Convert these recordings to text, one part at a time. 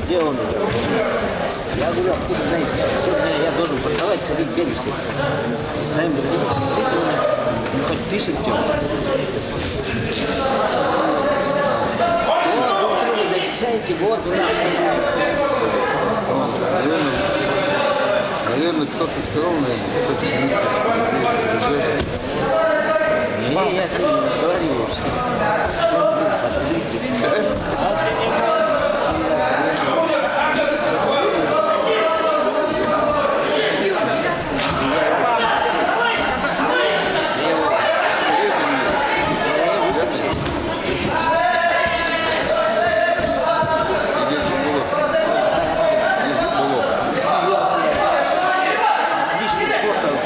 Где он идет? Я говорю, откуда знаете? Я должен продавать, ходить бегать. Сами другие. Ну, хоть пишет все. Вот, друг друга защищаете, вот, наверное, кто-то сказал, кто-то не, я тебе не говорил уж.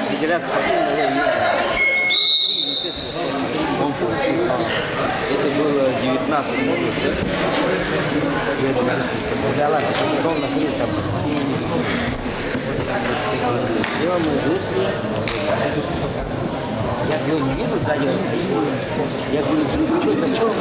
Федерация спортивного он получил. Это было 19 году. Да ладно, что он находится там. И мы вышли. Я его не вижу сзади. Я говорю, что зачем?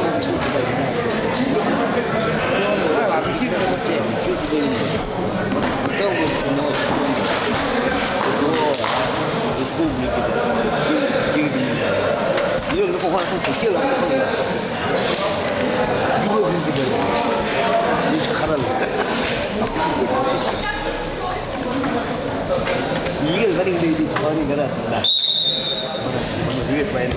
Dia nak kau langsung kecil lah kau ni. Dia ni juga. Ni sekarang. Dia kan ini di sekolah ni kan ada. Mana dia main.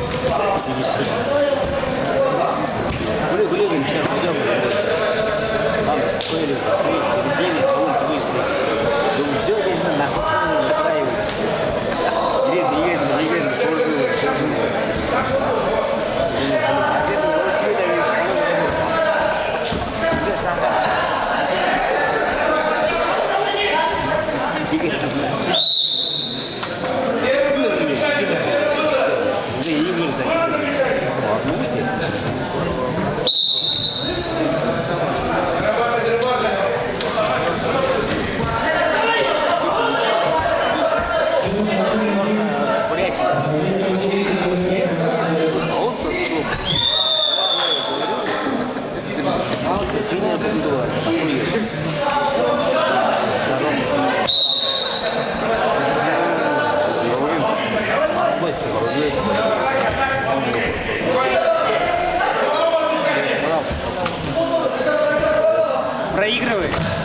Boleh bisa kerja boleh. Boleh. Dia ni tahu tulis. Dia ni nak try. Dia проигрывает.